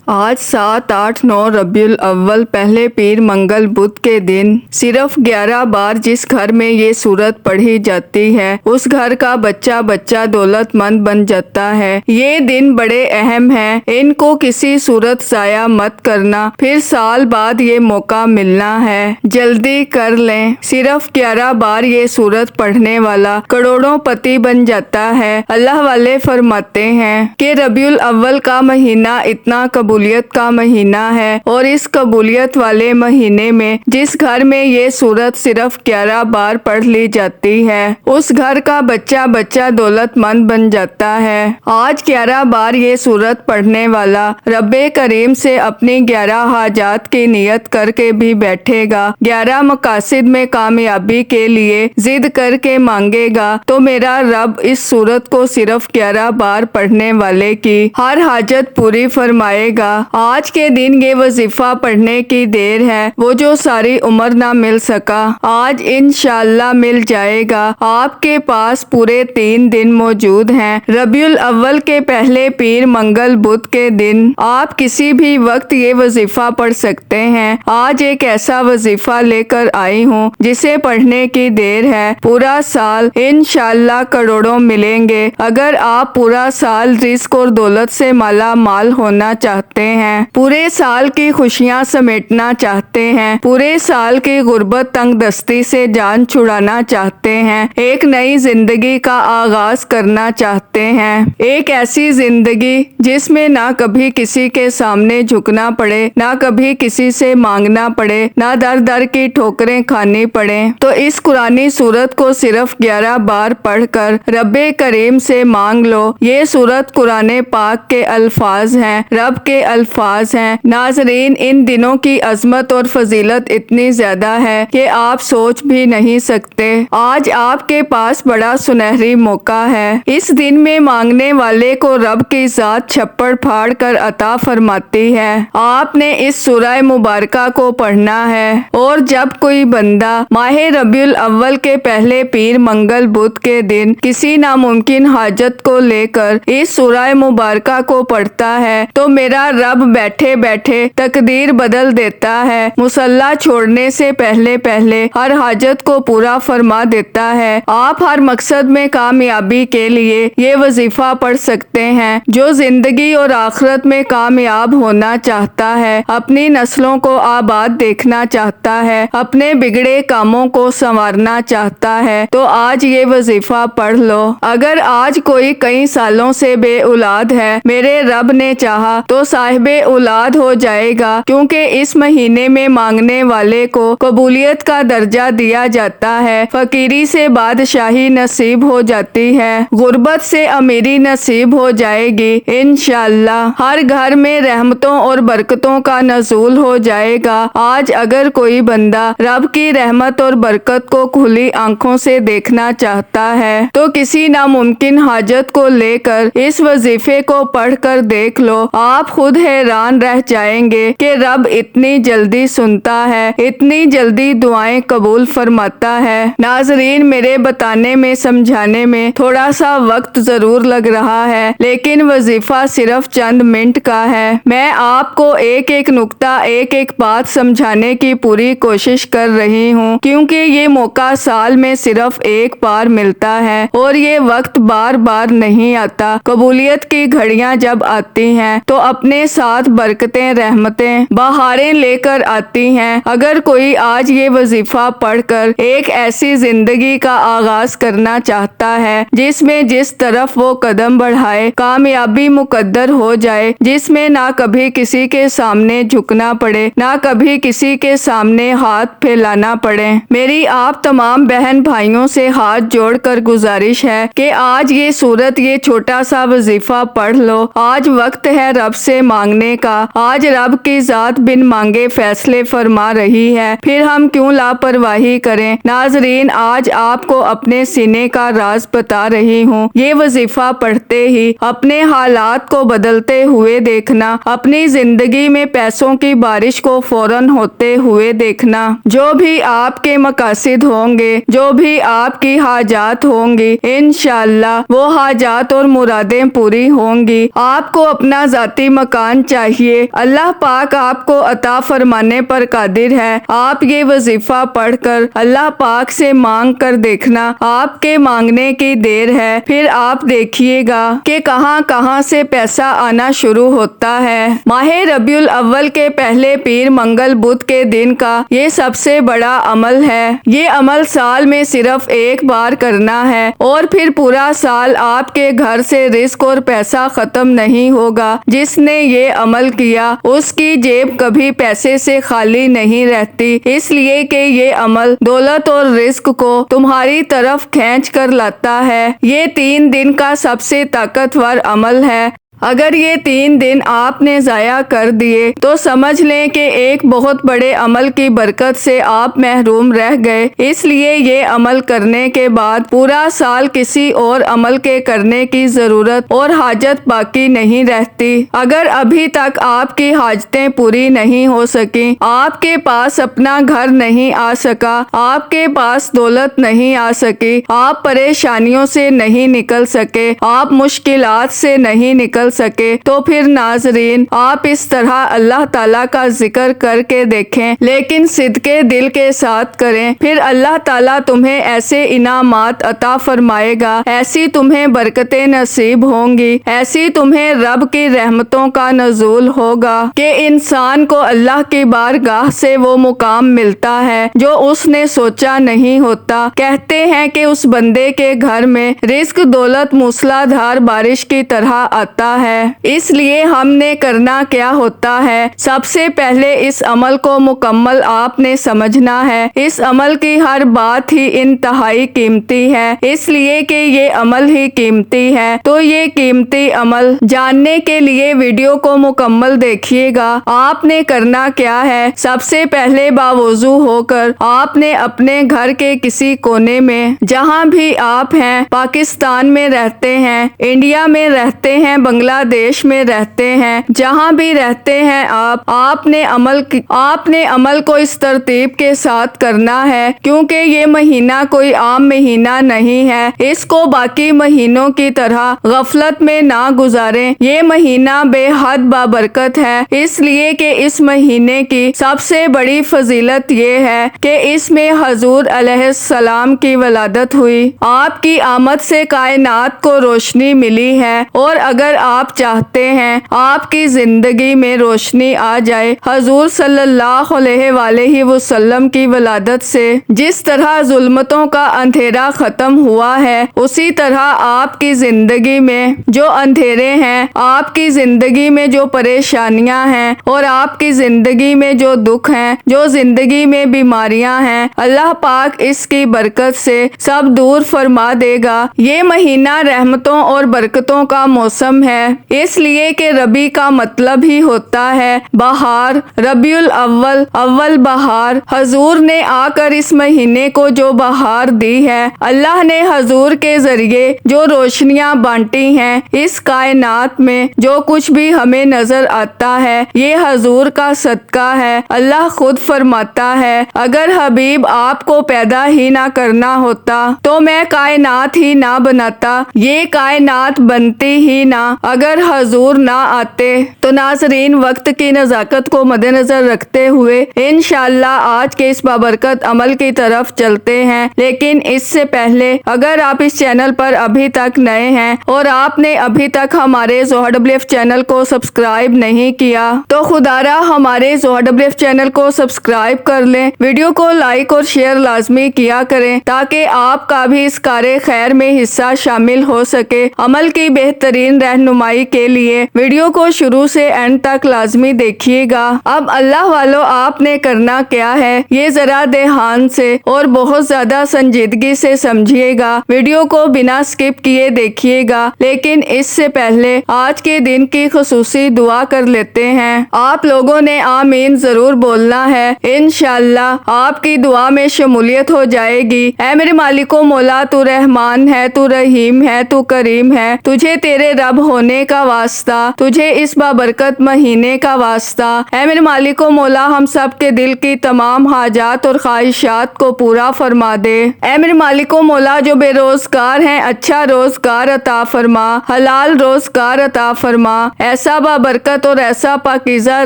آج 7, 8, 9 ربیع الاول پہلے پیر منگل بدھ کے دن صرف 11 بار جس گھر میں یہ سورت پڑھی جاتی ہے اس گھر کا بچہ بچہ دولت مند بن جاتا ہے۔ یہ دن بڑے اہم ہیں، ان کو کسی صورت ضائع مت کرنا، پھر سال بعد یہ موقع ملنا ہے، جلدی کر لیں۔ صرف 11 بار یہ سورت پڑھنے والا کروڑوں پتی بن جاتا ہے۔ اللہ والے فرماتے ہیں کہ ربیع الاول کا مہینہ اتنا قبولیت کا مہینہ ہے، اور اس قبولیت والے مہینے میں جس گھر میں یہ سورت صرف 11 بار پڑھ لی جاتی ہے اس گھر کا بچہ بچہ دولت مند بن جاتا ہے۔ آج 11 بار یہ سورت پڑھنے والا رب کریم سے اپنی 11 حاجات کی نیت کر کے بھی بیٹھے گا، 11 مقاصد میں کامیابی کے لیے ضد کر کے مانگے گا، تو میرا رب اس سورت کو صرف 11 بار پڑھنے والے کی ہر حاجت پوری فرمائے گا۔ آج کے دن یہ وظیفہ پڑھنے کی دیر ہے، وہ جو ساری عمر نہ مل سکا آج انشاءاللہ مل جائے گا۔ آپ کے پاس پورے 3 دن موجود ہیں۔ ربیع الاول کے پہلے پیر منگل بدھ کے دن آپ کسی بھی وقت یہ وظیفہ پڑھ سکتے ہیں۔ آج ایک ایسا وظیفہ لے کر آئی ہوں جسے پڑھنے کی دیر ہے، پورا سال انشاءاللہ کروڑوں ملیں گے۔ اگر آپ پورا سال رزق اور دولت سے مالا مال ہونا چاہتے ہیں، پورے سال کی خوشیاں سمیٹنا چاہتے ہیں، پورے سال کی غربت تنگ دستی سے جان چھڑانا چاہتے ہیں، ایک نئی زندگی کا آغاز کرنا چاہتے ہیں، ایک ایسی زندگی جس میں نہ کبھی کسی کے سامنے جھکنا پڑے، نہ کبھی کسی سے مانگنا پڑے، نہ در در کی ٹھوکریں کھانی پڑیں، تو اس قرآنی سورت کو صرف 11 بار پڑھ کر رب کریم سے مانگ لو۔ یہ سورت قرآن پاک کے الفاظ ہیں، رب کے الفاظ ہیں۔ ناظرین، ان دنوں کی عظمت اور فضیلت اتنی زیادہ ہے کہ آپ سوچ بھی نہیں سکتے۔ آج آپ کے پاس بڑا سنہری موقع ہے۔ اس دن میں مانگنے والے کو رب کی ذات چھپڑ پھاڑ کر عطا فرماتی ہے۔ آپ نے اس سورہ مبارکہ کو پڑھنا ہے، اور جب کوئی بندہ ماہ ربیع الاول کے پہلے پیر منگل بدھ کے دن کسی ناممکن حاجت کو لے کر اس سورہ مبارکہ کو پڑھتا ہے تو میرا رب بیٹھے بیٹھے تقدیر بدل دیتا ہے، مصلی چھوڑنے سے پہلے پہلے ہر حاجت کو پورا فرما دیتا ہے۔ آپ ہر مقصد میں کامیابی کے لیے یہ وظیفہ پڑھ سکتے ہیں۔ جو زندگی اور آخرت میں کامیاب ہونا چاہتا ہے، اپنی نسلوں کو آباد دیکھنا چاہتا ہے، اپنے بگڑے کاموں کو سنوارنا چاہتا ہے، تو آج یہ وظیفہ پڑھ لو۔ اگر آج کوئی کئی سالوں سے بے اولاد ہے، میرے رب نے چاہا تو صاحب اولاد ہو جائے گا، کیونکہ اس مہینے میں مانگنے والے کو قبولیت کا درجہ دیا جاتا ہے، فقیری سے بادشاہی نصیب ہو جاتی ہے، غربت سے امیری نصیب ہو جائے گی انشاءاللہ، ہر گھر میں رحمتوں اور برکتوں کا نزول ہو جائے گا۔ آج اگر کوئی بندہ رب کی رحمت اور برکت کو کھلی آنکھوں سے دیکھنا چاہتا ہے تو کسی ناممکن حاجت کو لے کر اس وظیفے کو پڑھ کر دیکھ لو، آپ خود حیران رہ جائیں گے کہ رب اتنی جلدی سنتا ہے، اتنی جلدی دعائیں قبول فرماتا ہے۔ ناظرین، میرے بتانے میں سمجھانے میں تھوڑا سا وقت ضرور لگ رہا ہے، لیکن وظیفہ صرف چند منٹ کا ہے۔ میں آپ کو ایک ایک نقطہ، ایک ایک بات سمجھانے کی پوری کوشش کر رہی ہوں، کیونکہ یہ موقع سال میں صرف ایک بار ملتا ہے، اور یہ وقت بار بار نہیں آتا۔ قبولیت کی گھڑیاں جب آتی ہیں تو اپنے ساتھ برکتیں، رحمتیں، بہاریں لے کر آتی ہیں۔ اگر کوئی آج یہ وظیفہ پڑھ کر ایک ایسی زندگی کا آغاز کرنا چاہتا ہے جس میں جس طرف وہ قدم بڑھائے کامیابی مقدر ہو جائے، جس میں نہ کبھی کسی کے سامنے جھکنا پڑے، نہ کبھی کسی کے سامنے ہاتھ پھیلانا پڑے، میری آپ تمام بہن بھائیوں سے ہاتھ جوڑ کر گزارش ہے کہ آج یہ سورت، یہ چھوٹا سا وظیفہ پڑھ لو۔ آج وقت ہے رب سے مانگنے کا، آج رب کی ذات بن مانگے فیصلے فرما رہی ہے، پھر ہم کیوں لاپرواہی کریں۔ ناظرین، آج آپ کو اپنے سینے کا راز بتا رہی ہوں۔ یہ وظیفہ پڑھتے ہی اپنے حالات کو بدلتے ہوئے دیکھنا، اپنی زندگی میں پیسوں کی بارش کو فوراً ہوتے ہوئے دیکھنا، جو بھی آپ کے مقاصد ہوں گے، جو بھی آپ کی حاجات ہوں گی، انشاءاللہ وہ حاجات اور مرادیں پوری ہوں گی۔ آپ کو اپنا ذاتی مکان چاہیے، اللہ پاک آپ کو عطا فرمانے پر قادر ہے۔ آپ یہ وظیفہ پڑھ کر اللہ پاک سے مانگ کر دیکھنا، آپ کے مانگنے کی دیر ہے، پھر آپ دیکھیے گا کہ کہاں کہاں سے پیسہ آنا شروع ہوتا ہے۔ ماہ ربیع الاول کے پہلے پیر منگل بدھ کے دن کا یہ سب سے بڑا عمل ہے۔ یہ عمل سال میں صرف ایک بار کرنا ہے اور پھر پورا سال آپ کے گھر سے رزق اور پیسہ ختم نہیں ہوگا۔ جس نے یہ عمل کیا اس کی جیب کبھی پیسے سے خالی نہیں رہتی، اس لیے کہ یہ عمل دولت اور رزق کو تمہاری طرف کھینچ کر لاتا ہے۔ یہ 3 دن کا سب سے طاقتور عمل ہے۔ اگر یہ 3 دن آپ نے ضائع کر دیے تو سمجھ لیں کہ ایک بہت بڑے عمل کی برکت سے آپ محروم رہ گئے۔ اس لیے یہ عمل کرنے کے بعد پورا سال کسی اور عمل کے کرنے کی ضرورت اور حاجت باقی نہیں رہتی۔ اگر ابھی تک آپ کی حاجتیں پوری نہیں ہو سکیں، آپ کے پاس اپنا گھر نہیں آ سکا، آپ کے پاس دولت نہیں آ سکی، آپ پریشانیوں سے نہیں نکل سکے، آپ مشکلات سے نہیں نکل سکے، تو پھر ناظرین آپ اس طرح اللہ تعالیٰ کا ذکر کر کے دیکھیں، لیکن صدقے دل کے ساتھ کریں، پھر اللہ تعالیٰ تمہیں ایسے انعامات عطا فرمائے گا، ایسی تمہیں برکتیں نصیب ہوں گی، ایسی تمہیں رب کی رحمتوں کا نزول ہوگا کہ انسان کو اللہ کی بارگاہ سے وہ مقام ملتا ہے جو اس نے سوچا نہیں ہوتا۔ کہتے ہیں کہ اس بندے کے گھر میں رزق دولت موسلا دھار بارش کی طرح آتا ہے۔ اس لیے ہم نے کرنا کیا ہوتا ہے، سب سے پہلے اس عمل کو مکمل آپ نے سمجھنا ہے۔ اس عمل کی ہر بات ہی انتہائی قیمتی ہے، اس لیے کہ یہ عمل ہی قیمتی ہے، تو یہ قیمتی عمل جاننے کے لیے ویڈیو کو مکمل دیکھیے گا۔ آپ نے کرنا کیا ہے، سب سے پہلے باوضو ہو کر آپ نے اپنے گھر کے کسی کونے میں، جہاں بھی آپ ہیں، پاکستان میں رہتے ہیں، انڈیا میں رہتے ہیں، بنگلہ دیش میں رہتے ہیں، جہاں بھی رہتے ہیں آپ نے عمل کو اس ترتیب کے ساتھ کرنا ہے، کیونکہ یہ مہینہ کوئی عام مہینہ نہیں ہے، اس کو باقی مہینوں کی طرح غفلت میں نہ گزاریں۔ یہ مہینہ بے حد بابرکت ہے، اس لیے کہ اس مہینے کی سب سے بڑی فضیلت یہ ہے کہ اس میں حضور علیہ السلام کی ولادت ہوئی، آپ کی آمد سے کائنات کو روشنی ملی ہے، اور اگر آپ چاہتے ہیں آپ کی زندگی میں روشنی آ جائے، حضور صلی اللہ علیہ وآلہ وسلم کی ولادت سے جس طرح ظلمتوں کا اندھیرا ختم ہوا ہے، اسی طرح آپ کی زندگی میں جو اندھیرے ہیں، آپ کی زندگی میں جو پریشانیاں ہیں اور آپ کی زندگی میں جو دکھ ہیں، جو زندگی میں بیماریاں ہیں، اللہ پاک اس کی برکت سے سب دور فرما دے گا۔ یہ مہینہ رحمتوں اور برکتوں کا موسم ہے، اس لیے کہ ربیع کا مطلب ہی ہوتا ہے بہار، ربیع الاول، اول بہار۔ حضور نے آ کر اس مہینے کو جو بہار دی ہے، اللہ نے حضور کے ذریعے جو روشنیاں بانٹی ہیں، اس کائنات میں جو کچھ بھی ہمیں نظر آتا ہے یہ حضور کا صدقہ ہے۔ اللہ خود فرماتا ہے، اگر حبیب آپ کو پیدا ہی نہ کرنا ہوتا تو میں کائنات ہی نہ بناتا، یہ کائنات بنتی ہی نہ اگر حضور نہ آتے۔ تو ناظرین وقت کی نزاکت کو مد نظر رکھتے ہوئے انشاءاللہ آج کے اس بابرکت عمل کی طرف چلتے ہیں، لیکن اس سے پہلے اگر آپ اس چینل پر ابھی تک نئے ہیں اور آپ نے ابھی تک ہمارے ZoHerWF چینل کو سبسکرائب نہیں کیا تو خدا را ہمارے ZoHerWF چینل کو سبسکرائب کر لیں، ویڈیو کو لائک اور شیئر لازمی کیا کریں تاکہ آپ کا بھی اس کار خیر میں حصہ شامل ہو سکے۔ عمل کی بہترین رہنمائی کے لیے ویڈیو کو شروع سے اینڈ تک لازمی دیکھیے گا۔ اب اللہ والو آپ نے کرنا کیا ہے یہ ذرا دھیان سے اور بہت زیادہ سنجیدگی سے سمجھیے گا، ویڈیو کو بنا سکپ کیے دیکھیے گا، لیکن اس سے پہلے آج کے دن کی خصوصی دعا کر لیتے ہیں۔ آپ لوگوں نے آمین ضرور بولنا ہے، انشاءاللہ آپ کی دعا میں شمولیت ہو جائے گی۔ اے میرے مالک و مولا، تو رحمان ہے، تو رحیم ہے، تو کریم ہے، تجھے تیرے رب ہونے ہونے کا واسطہ، تجھے اس بابرکت مہینے کا واسطہ۔ اے میرے مالک و مولا، ہم سب کے دل کی تمام حاجات اور خواہشات کو پورا فرما دے۔ اے میرے مالک و مولا، جو بے روزگار ہیں اچھا روزگار عطا فرما، حلال روزگار عطا فرما، ایسا بابرکت اور ایسا پاکیزہ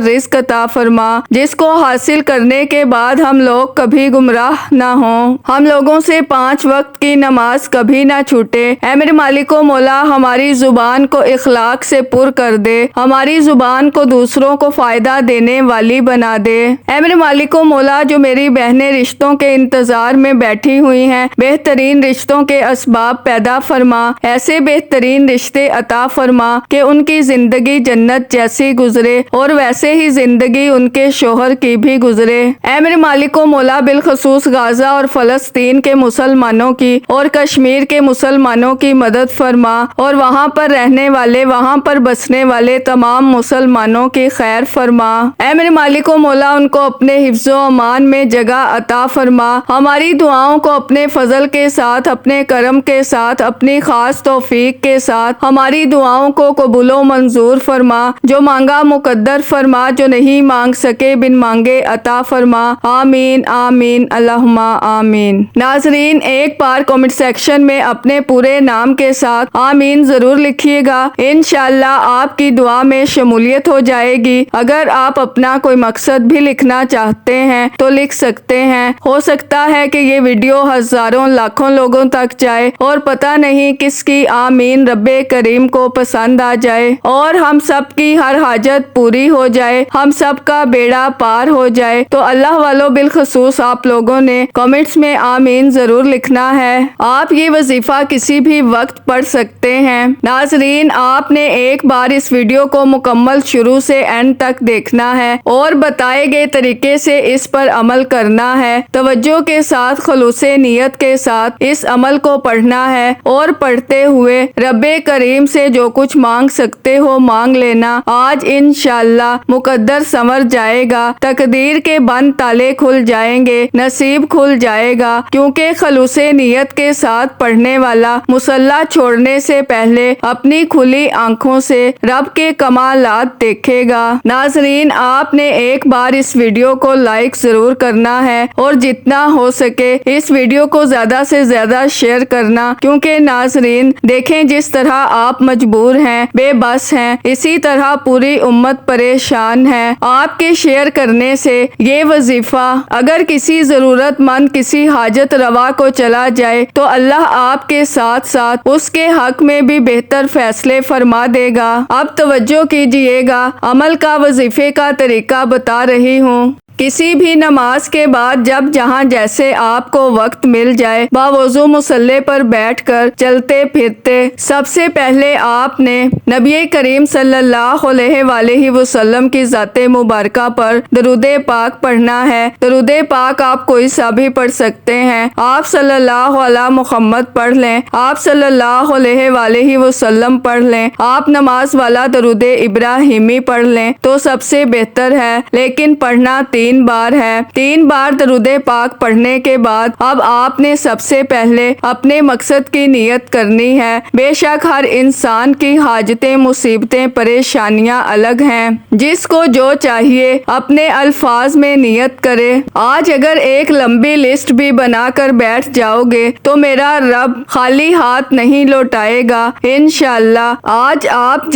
رزق عطا فرما جس کو حاصل کرنے کے بعد ہم لوگ کبھی گمراہ نہ ہوں، ہم لوگوں سے 5 وقت کی نماز کبھی نہ چھوٹے۔ اے میرے مالک و مولا، ہماری زبان کو اخلاق سے پر کر دے، ہماری زبان کو دوسروں کو فائدہ دینے والی بنا دے۔ اے میرے مالک و مولا، جو میری بہنیں رشتوں کے انتظار میں بیٹھی ہوئی ہیں، بہترین رشتوں کے اسباب پیدا فرما، ایسے بہترین رشتے عطا فرما کہ ان کی زندگی جنت جیسی گزرے اور ویسے ہی زندگی ان کے شوہر کی بھی گزرے۔ اے میرے مالک و مولا، بالخصوص غزہ اور فلسطین کے مسلمانوں کی اور کشمیر کے مسلمانوں کی مدد فرما، اور وہاں پر رہنے والے، وہاں پر بسنے والے تمام مسلمانوں کی خیر فرما۔ اے میرے مالک و مولا، ان کو اپنے حفظ و امان میں جگہ عطا فرما، ہماری دعاؤں کو اپنے فضل کے ساتھ، اپنے کرم کے ساتھ، اپنی خاص توفیق کے ساتھ ہماری دعاؤں کو قبول و منظور فرما، جو مانگا مقدر فرما، جو نہیں مانگ سکے بن مانگے عطا فرما۔ آمین آمین اللہم آمین۔ ناظرین، ایک بار کمنٹ سیکشن میں اپنے پورے نام کے ساتھ آمین ضرور لکھیے گا، انشاءاللہ آپ کی دعا میں شمولیت ہو جائے گی۔ اگر آپ اپنا کوئی مقصد بھی لکھنا چاہتے ہیں تو لکھ سکتے ہیں، ہو سکتا ہے کہ یہ ویڈیو ہزاروں لاکھوں لوگوں تک جائے اور پتہ نہیں کس کی آمین رب کریم کو پسند آ جائے اور ہم سب کی ہر حاجت پوری ہو جائے، ہم سب کا بیڑا پار ہو جائے۔ تو اللہ والوں، بالخصوص آپ لوگوں نے کمنٹس میں آمین ضرور لکھنا ہے۔ آپ یہ وظیفہ کسی بھی وقت پڑھ سکتے ہیں۔ ناظرین، آپ نے ایک بار اس ویڈیو کو مکمل شروع سے اینڈ تک دیکھنا ہے اور بتائے گئے طریقے سے اس پر عمل کرنا ہے۔ توجہ کے ساتھ، خلوص نیت کے ساتھ اس عمل کو پڑھنا ہے اور پڑھتے ہوئے رب کریم سے جو کچھ مانگ سکتے ہو مانگ لینا۔ آج انشاءاللہ مقدر سنور جائے گا، تقدیر کے بند تالے کھل جائیں گے، نصیب کھل جائے گا، کیونکہ خلوص نیت کے ساتھ پڑھنے والا مصلی چھوڑنے سے پہلے اپنی کھلی آنکھوں سے رب کے کمالات دیکھے گا۔ ناظرین، آپ نے ایک بار اس ویڈیو کو لائک ضرور کرنا ہے اور جتنا ہو سکے اس ویڈیو کو زیادہ سے زیادہ شیئر کرنا، کیونکہ ناظرین دیکھیں جس طرح آپ مجبور ہیں، بے بس ہیں، اسی طرح پوری امت پریشان ہے۔ آپ کے شیئر کرنے سے یہ وظیفہ اگر کسی ضرورت مند، کسی حاجت روا کو چلا جائے تو اللہ آپ کے ساتھ ساتھ اس کے حق میں بھی بہتر فیصلے فرما دے گا۔ اب توجہ کیجئے گا، عمل کا وظیفے کا طریقہ بتا رہی ہوں۔ کسی بھی نماز کے بعد جب جہاں جیسے آپ کو وقت مل جائے، باوضو مصلی پر بیٹھ کر چلتے پھرتے سب سے پہلے آپ نے نبی کریم صلی اللہ علیہ وآلہ وسلم کی ذات مبارکہ پر درود پاک پڑھنا ہے۔ درود پاک آپ کوئی سا بھی پڑھ سکتے ہیں، آپ صلی اللہ علیہ محمد پڑھ لیں، آپ صلی اللہ علیہ وآلہ وسلم پڑھ لیں، آپ نماز والا درود ابراہیمی پڑھ لیں تو سب سے بہتر ہے، لیکن پڑھنا 3 بار ہے۔ 3 بار درود پاک پڑھنے کے بعد اب آپ نے سب سے پہلے اپنے مقصد کی نیت کرنی ہے۔ بے شک ہر انسان کی حاجتیں، مصیبتیں، پریشانیاں الگ ہیں، جس کو جو چاہیے اپنے الفاظ میں نیت کرے۔ آج اگر ایک لمبی لسٹ بھی بنا کر بیٹھ جاؤ گے تو میرا رب خالی ہاتھ نہیں لوٹائے گا انشاءاللہ۔ آج آپ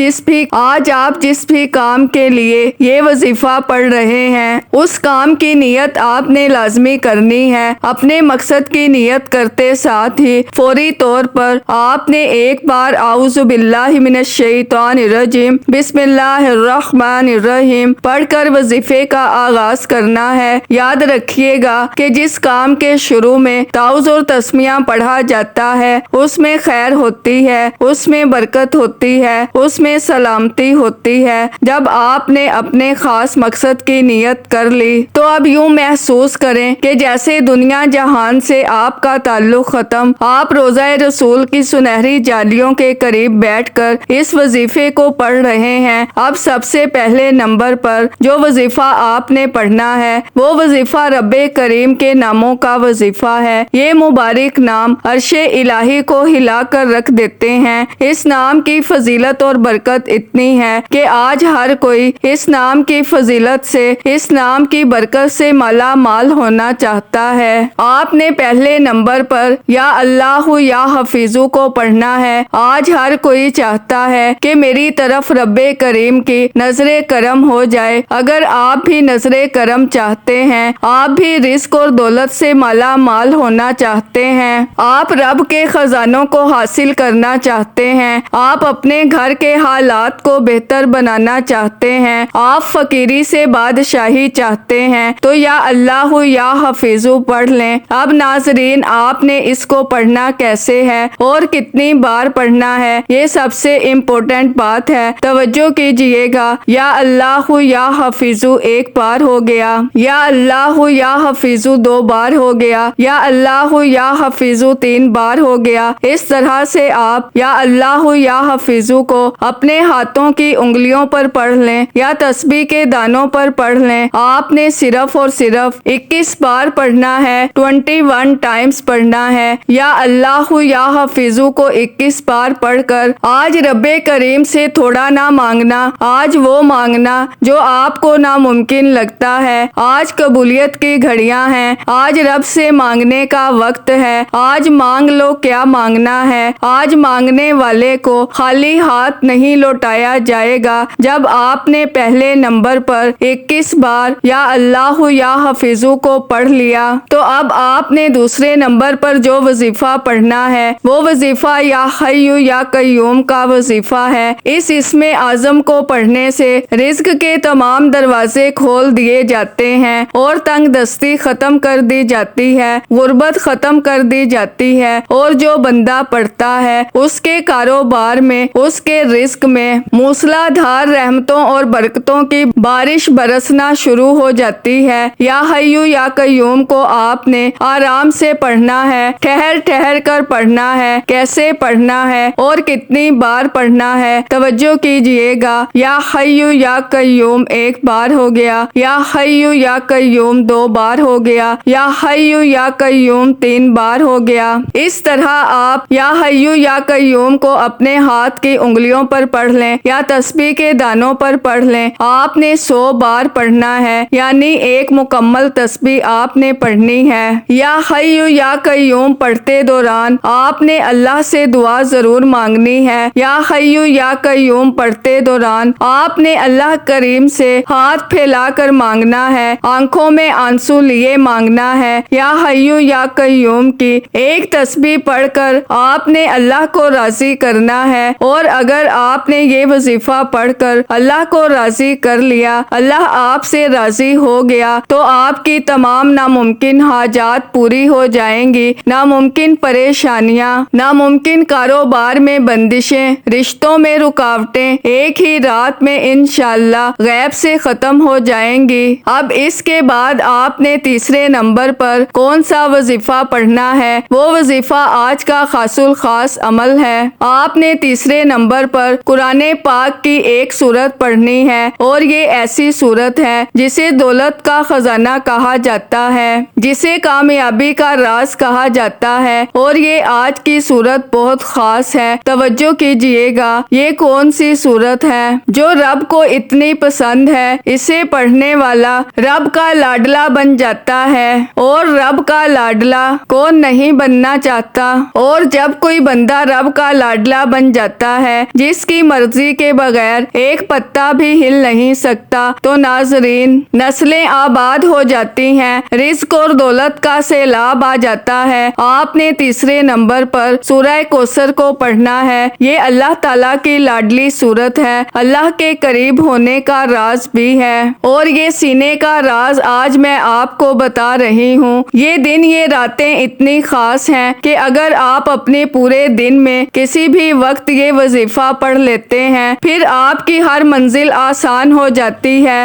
جس بھی کام کے لیے یہ وظیفہ پڑھ رہے ہیں، اس کام کی نیت آپ نے لازمی کرنی ہے۔ اپنے مقصد کی نیت کرتے ساتھ ہی فوری طور پر آپ نے ایک بار اعوذ باللہ من الشیطان الرجیم بسم اللہ الرحمن الرحیم پڑھ کر وظیفے کا آغاز کرنا ہے۔ یاد رکھیے گا کہ جس کام کے شروع میں تعوذ اور تسمیہ پڑھا جاتا ہے اس میں خیر ہوتی ہے، اس میں برکت ہوتی ہے، اس میں سلامتی ہوتی ہے۔ جب آپ نے اپنے خاص مقصد کی نیت کر لی گئی تو اب یوں محسوس کریں کہ جیسے دنیا جہان سے آپ کا تعلق ختم۔ آپ روضہ رسول کی سنہری جالیوں کے قریب بیٹھ کر اس وظیفے کو پڑھ رہے ہیں۔ اب سب سے پہلے نمبر پر جو وظیفہ آپ نے پڑھنا ہے وہ وظیفہ رب کریم کے ناموں کا وظیفہ ہے۔ یہ مبارک نام عرش الہی کو ہلا کر رکھ دیتے ہیں۔ اس نام کی فضیلت اور برکت اتنی ہے کہ آج ہر کوئی اس نام کی فضیلت سے، اس نام کی برکت سے مالا مال ہونا چاہتا ہے۔ آپ نے پہلے نمبر پر یا اللہ یا حفیظو کو پڑھنا ہے۔ آج ہر کوئی چاہتا ہے کہ میری طرف رب کریم کی نظر کرم ہو جائے۔ اگر آپ بھی نظر کرم چاہتے ہیں، آپ بھی رزق اور دولت سے مالا مال ہونا چاہتے ہیں، آپ رب کے خزانوں کو حاصل کرنا چاہتے ہیں، آپ اپنے گھر کے حالات کو بہتر بنانا چاہتے ہیں، آپ فقیری سے بادشاہی چاہتے ہیں تو یا اللہ یا حفیظو پڑھ لیں۔ اب ناظرین، آپ نے اس کو پڑھنا کیسے ہے اور کتنی بار پڑھنا ہے، یہ سب سے امپورٹنٹ بات ہے۔ توجہ کیجئے گا۔ یا اللہ یا حفیظو ایک بار ہو گیا، یا اللہ یا حفیظو 2 بار ہو گیا، یا اللہ یا حفیظو 3 بار ہو گیا۔ اس طرح سے آپ یا اللہ یا حفیظو کو اپنے ہاتھوں کی انگلیوں پر پڑھ لیں یا تسبیح کے دانوں پر پڑھ لیں۔ آپ نے صرف اور صرف 21 بار پڑھنا ہے، 21 ٹائمز پڑھنا ہے۔ یا اللہ یا حفیظو کو 21 بار پڑھ کر آج رب کریم سے تھوڑا نہ مانگنا، آج وہ مانگنا جو آپ کو ناممکن لگتا ہے۔ آج قبولیت کی گھڑیاں ہیں، آج رب سے مانگنے کا وقت ہے۔ آج مانگ لو کیا مانگنا ہے۔ آج مانگنے والے کو خالی ہاتھ نہیں لوٹایا جائے گا۔ جب آپ نے پہلے نمبر پر 21 بار یا اللہ یا حفیظو کو پڑھ لیا تو اب آپ نے دوسرے نمبر پر جو وظیفہ پڑھنا ہے وہ وظیفہ یا حی یا قیوم کا وظیفہ ہے۔ اس اسم اعظم کو پڑھنے سے رزق کے تمام دروازے کھول دیے جاتے ہیں اور تنگ دستی ختم کر دی جاتی ہے، غربت ختم کر دی جاتی ہے، اور جو بندہ پڑھتا ہے اس کے کاروبار میں، اس کے رزق میں موسلا دھار رحمتوں اور برکتوں کی بارش برسنا شروع ہو جاتی ہے۔ یا حی یا قیوم کو آپ نے آرام سے پڑھنا ہے، ٹھہر ٹھہر کر پڑھنا ہے۔ کیسے پڑھنا ہے اور کتنی بار پڑھنا ہے؟ توجہ کیجئے گا۔ یا حی یا قیوم ایک بار ہو گیا، یا حی یا قیوم 2 بار ہو گیا، یا حی یا قیوم 3 بار ہو گیا۔ اس طرح آپ یا حی یا قیوم کو اپنے ہاتھ کی انگلیوں پر پڑھ لیں یا تسبیح کے دانوں پر پڑھ لیں۔ آپ نے 100 بار پڑھنا ہے، یعنی ایک مکمل تسبیح آپ نے پڑھنی ہے۔ یا حی یا قیوم پڑھتے دوران آپ نے اللہ سے دعا ضرور مانگنی ہے۔ یا حی یا قیوم پڑھتے دوران آپ نے اللہ کریم سے ہاتھ پھیلا کر مانگنا ہے، آنکھوں میں آنسو لیے مانگنا ہے۔ یا حی یا قیوم کی ایک تسبیح پڑھ کر آپ نے اللہ کو راضی کرنا ہے، اور اگر آپ نے یہ وظیفہ پڑھ کر اللہ کو راضی کر لیا، اللہ آپ سے راضی ہو گیا تو آپ کی تمام ناممکن حاجات پوری ہو جائیں گی۔ ناممکن پریشانیاں، ناممکن کاروبار میں بندشیں، رشتوں میں رکاوٹیں ایک ہی رات میں انشاءاللہ غیب سے ختم ہو جائیں گی۔ اب اس کے بعد آپ نے تیسرے نمبر پر کون سا وظیفہ پڑھنا ہے؟ وہ وظیفہ آج کا خاص الخاص عمل ہے۔ آپ نے تیسرے نمبر پر قرآن پاک کی ایک سورت پڑھنی ہے، اور یہ ایسی سورت ہے جسے دولت کا خزانہ کہا جاتا ہے، جسے کامیابی کا راز کہا جاتا ہے، اور یہ آج کی سورت بہت خاص ہے۔ توجہ کیجئے گا۔ یہ کون سی سورت ہے جو رب کو اتنی پسند ہے؟ اسے پڑھنے والا رب کا لاڈلا بن جاتا ہے، اور رب کا لاڈلا کون نہیں بننا چاہتا؟ اور جب کوئی بندہ رب کا لاڈلا بن جاتا ہے جس کی مرضی کے بغیر ایک پتا بھی ہل نہیں سکتا، تو ناظرین نسلیں آباد ہو جاتی ہیں، رزق اور دولت کا سیلاب آ جاتا ہے۔ آپ نے تیسرے نمبر پر سورہ کوثر کو پڑھنا ہے۔ یہ اللہ تعالیٰ کی لاڈلی سورت ہے، اللہ کے قریب ہونے کا راز بھی ہے، اور یہ سینے کا راز آج میں آپ کو بتا رہی ہوں۔ یہ دن، یہ راتیں اتنی خاص ہیں کہ اگر آپ اپنے پورے دن میں کسی بھی وقت یہ وظیفہ پڑھ لیتے ہیں، پھر آپ کی ہر منزل آسان ہو جاتی ہے،